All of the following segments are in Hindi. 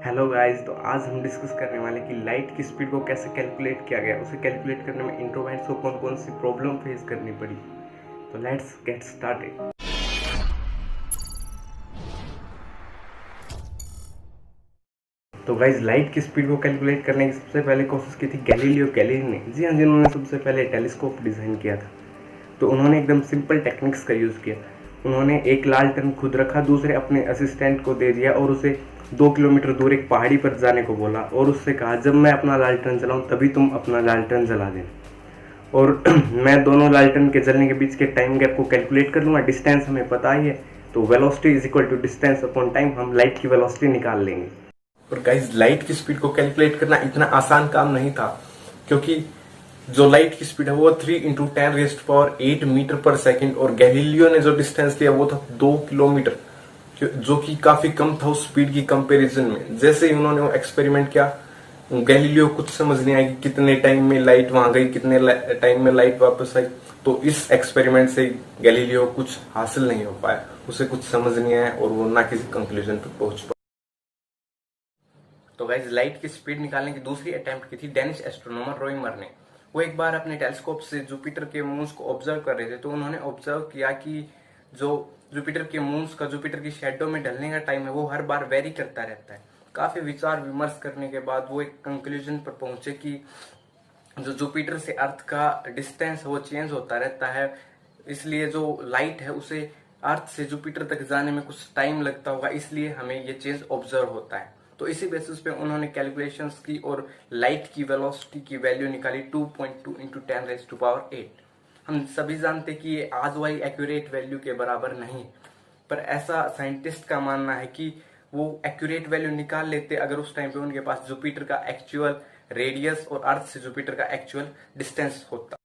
हेलो गाइस, तो आज हम डिस्कस करने वाले कि लाइट की स्पीड को कैसे कैलकुलेट किया गया, उसे कैलकुलेट करने में इंट्रोवर्ट्स को कौन कौन सी प्रॉब्लम फेस करनी पड़ी। तो लेट्स गेट स्टार्टेड। तो गाइस, लाइट की स्पीड को कैलकुलेट करने की सबसे पहले कोशिश की थी गैलीलियो गैलीली ने। जी हाँ, जिन्होंने सबसे पहले टेलीस्कोप डिज़ाइन किया था। तो उन्होंने एकदम सिंपल टेक्निक्स का यूज़ किया। उन्होंने एक लालटेन खुद रखा, दूसरे अपने असिस्टेंट को दे दिया और उसे 2 किलोमीटर दूर एक पहाड़ी पर जाने को बोला और उससे कहा, जब मैं अपना लालटेन जलाऊं तभी तुम अपना लालटेन जला देना। और मैं दोनों लालटेन के जलने के बीच के टाइम गैप को कैलकुलेट कर लूँगा। डिस्टेंस हमें पता ही है, तो velocity is equal to distance upon time. हम लाइट की वेलोसिटी निकाल लेंगे। और गाइज, लाइट की स्पीड को कैलकुलेट करना इतना आसान काम नहीं था, क्योंकि जो लाइट की स्पीड है वो 3 × 10⁻⁸ मीटर पर सेकंड, और गैलीलियो ने जो डिस्टेंस लिया वो था 2 किलोमीटर, जो कि काफी कम था उस स्पीड की कंपैरिजन में। जैसे ही उन्होंने वो एक्सपेरिमेंट किया, गैलीलियो कुछ समझ नहीं आया कि कितने टाइम में लाइट वहां गई, कितने टाइम में लाइट वापस आई। तो इस एक्सपेरिमेंट से गैलीलियो कुछ हासिल नहीं हो पाया, उसे कुछ समझ नहीं आया और वो ना किसी कंक्लूजन पर पहुंच पाया। तो गाइज, लाइट की स्पीड निकालने की दूसरी अटेम्प्ट की थी डेनिश एस्ट्रोनॉमर रोइमर ने। वो एक बार अपने टेलीस्कोप से जुपिटर के मून्स को ऑब्जर्व कर रहे थे। तो उन्होंने ऑब्जर्व किया कि जो जुपिटर के मून्स का जुपिटर की शेडो में ढलने का टाइम है वो हर बार वेरी करता रहता है। काफी विचार विमर्श करने के बाद वो एक कंक्लूजन पर पहुंचे कि जो जुपिटर से अर्थ का डिस्टेंस है वो चेंज होता रहता है, इसलिए जो लाइट है उसे अर्थ से जुपिटर तक जाने में कुछ टाइम लगता होगा, इसलिए हमें ये चेंज ऑब्जर्व होता है। तो इसी बेसिस पे उन्होंने कैलकुलेशंस की और लाइट की वेलोसिटी की वैल्यू निकाली 2.2 × 10⁸। हम सभी जानते कि ये आज वाली एक्यूरेट वैल्यू के बराबर नहीं, पर ऐसा साइंटिस्ट का मानना है कि वो एक्यूरेट वैल्यू निकाल लेते अगर उस टाइम पे उनके पास जुपिटर का एक्चुअल रेडियस और अर्थ से जुपिटर का एक्चुअल डिस्टेंस होता।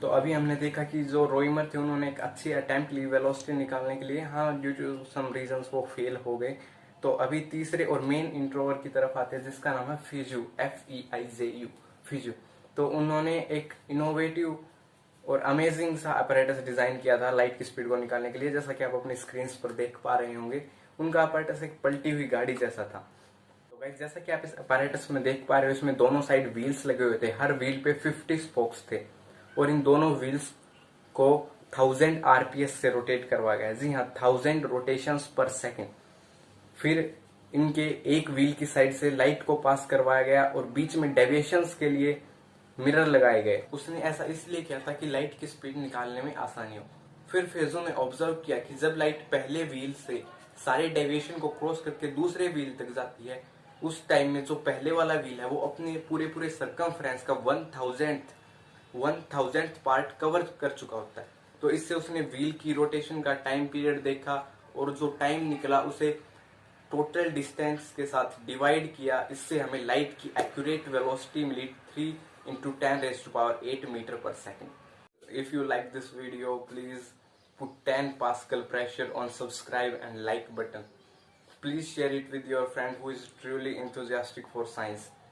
तो अभी हमने देखा कि जो रोइमर थे उन्होंने एक अच्छी अटेम्प्ट ली वेलोसिटी निकालने के लिए। हाँ, ड्यू टू सम रीजंस वो फेल हो गए। तो अभी तीसरे और मेन इंट्रोवर की तरफ आते हैं, जिसका नाम है फिजू, FEIJU, फिजू। तो उन्होंने एक इनोवेटिव और अमेजिंग सा अपैरेटस डिजाइन किया था लाइट की स्पीड को निकालने के लिए। जैसा कि आप अपनी स्क्रीन पर देख पा रहे होंगे, उनका अपैरेटस एक पलटी हुई गाड़ी जैसा था। तो गाइस, जैसा कि आप इस अपैरेटस में देख पा रहे हो, इसमें दोनों साइड व्हील्स लगे हुए थे। हर व्हील पे 50 स्पोक्स थे और इन दोनों व्हील्स को 1000 RPS से रोटेट करवाया गया। जी हाँ, 1000 रोटेशंस पर सेकेंड। फिर इनके एक व्हील की साइड से लाइट को पास करवाया गया और बीच में डेविएशंस के लिए मिरर लगाए गए। उसने ऐसा इसलिए किया था कि लाइट की स्पीड निकालने में आसानी हो। फिर फेजो ने ऑब्जर्व किया कि जब लाइट पहले व्हील से सारे डेविएशन को क्रॉस करके दूसरे व्हील तक जाती है, उस टाइम में जो पहले वाला व्हील है वो अपने पूरे पूरे सर्कमफ्रेंस का 1000th पार्ट कवर कर चुका होता है। तो इससे उसने व्हील की रोटेशन का टाइम पीरियड देखा और जो टाइम निकला उसे टोटल डिस्टेंस के साथ डिवाइड किया। इससे हमें लाइट की एक्यूरेट वेलोसिटी मिली 3 × 10⁸ मीटर पर second. If you like this video, please put 10 Pascal pressure on subscribe and like button. Please share it with your friend who is truly enthusiastic for science.